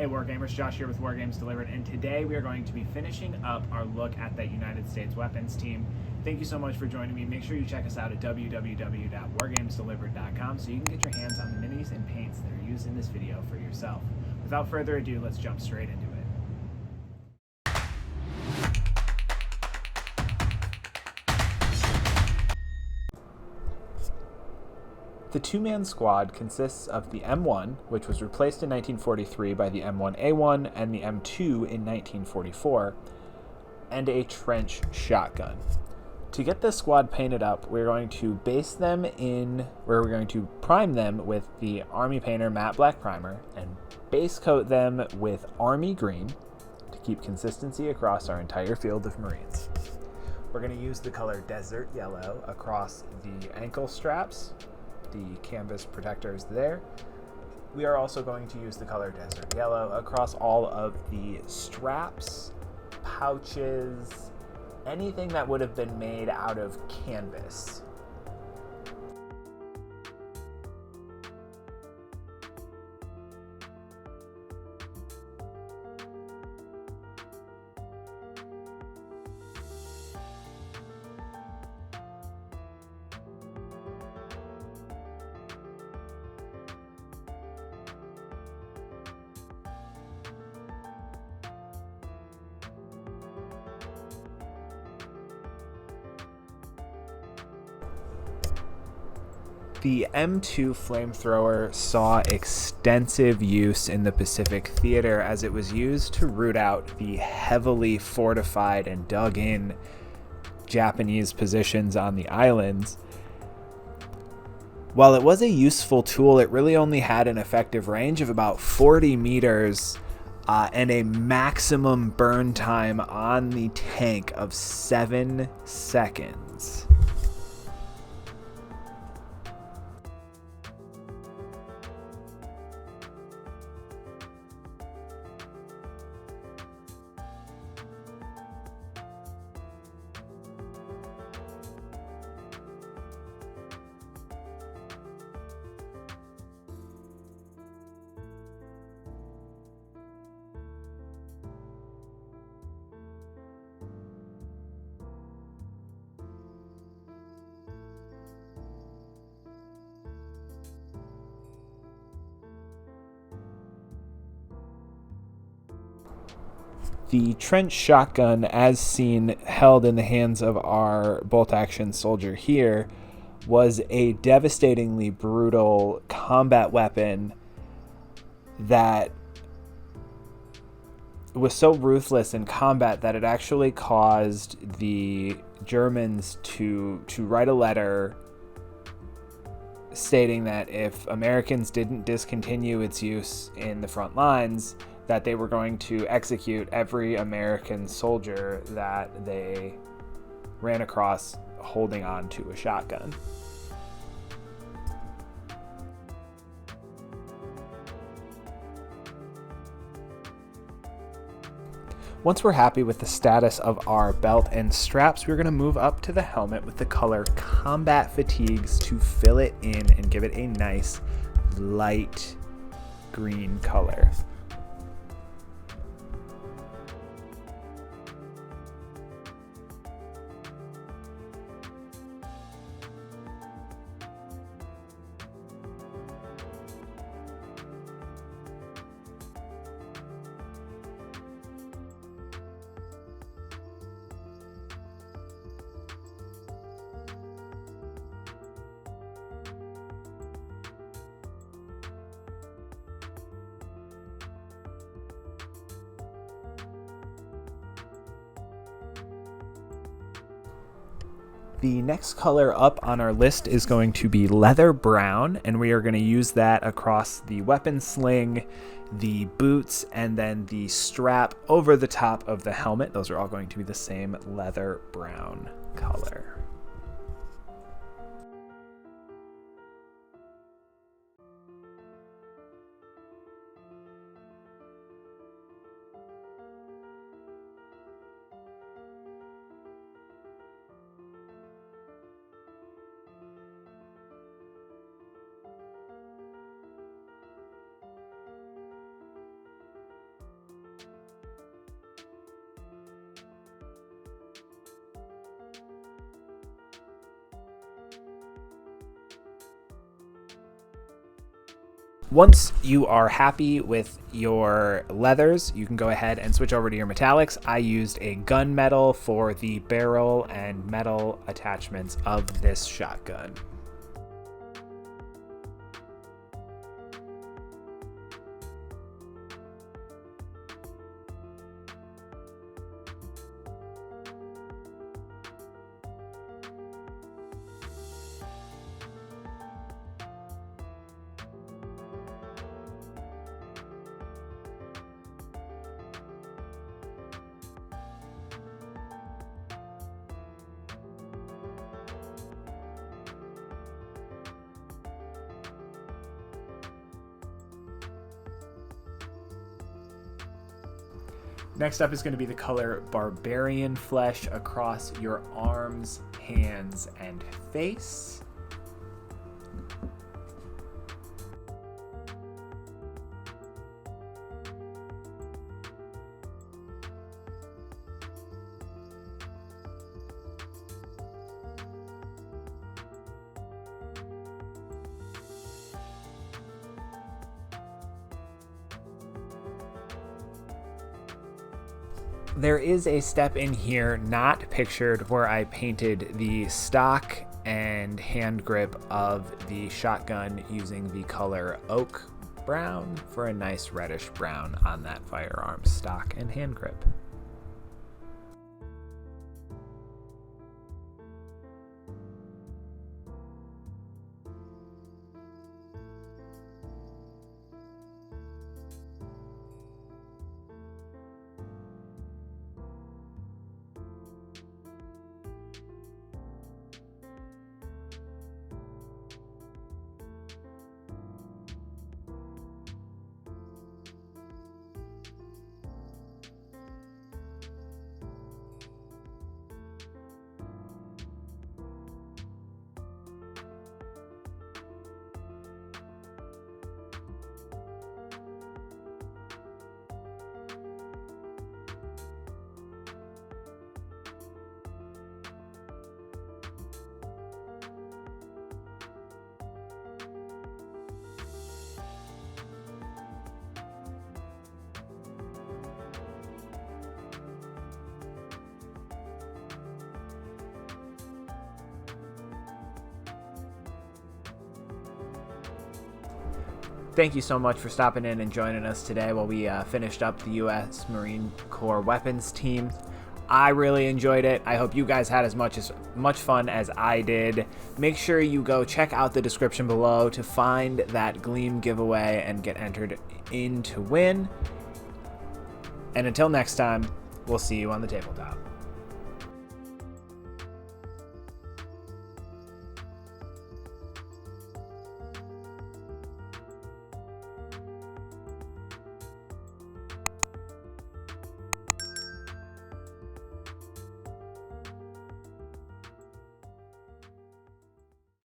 Hey Wargamers, Josh here with Wargames Delivered, and today we are going to be finishing up our look at that United States weapons team. Thank you so much for joining me. Make sure you check us out at www.wargamesdelivered.com so you can get your hands on the minis and paints that are used in this video for yourself. Without further ado, let's jump straight into it. The two-man squad consists of the M1, which was replaced in 1943 by the M1A1 and the M2 in 1944, and a trench shotgun. To get this squad painted up, we're going to we're going to prime them with the Army Painter Matte Black Primer and base coat them with Army Green to keep consistency across our entire field of Marines. We're going to use the color Desert Yellow across the ankle straps, the canvas protectors there. We are also going to use the color Desert Yellow across all of the straps, pouches, anything that would have been made out of canvas. The M2 Flamethrower saw extensive use in the Pacific Theater as it was used to root out the heavily fortified and dug in Japanese positions on the islands. While it was a useful tool, it really only had an effective range of about 40 meters and a maximum burn time on the tank of 7 seconds. The trench shotgun, as seen held in the hands of our bolt-action soldier here, was a devastatingly brutal combat weapon that was so ruthless in combat that it actually caused the Germans to write a letter stating that if Americans didn't discontinue its use in the front lines, that they were going to execute every American soldier that they ran across holding on to a shotgun. Once we're happy with the status of our belt and straps, we're going to move up to the helmet with the color Combat Fatigues to fill it in and give it a nice light green color. The next color up on our list is going to be leather brown, and we are going to use that across the weapon sling, the boots, and then the strap over the top of the helmet. Those are all going to be the same leather brown color. Once you are happy with your leathers, you can go ahead and switch over to your metallics. I used a gunmetal for the barrel and metal attachments of this shotgun. Next up is going to be the color Barbarian Flesh across your arms, hands, and face. There is a step in here not pictured where I painted the stock and hand grip of the shotgun using the color oak brown for a nice reddish brown on that firearm stock and hand grip. Thank you so much for stopping in and joining us today while we finished up the U.S. Marine Corps weapons team. I really enjoyed it. I hope you guys had as much fun as I did. Make sure you go check out the description below to find that Gleam giveaway and get entered in to win. And until next time, we'll see you on the tabletop.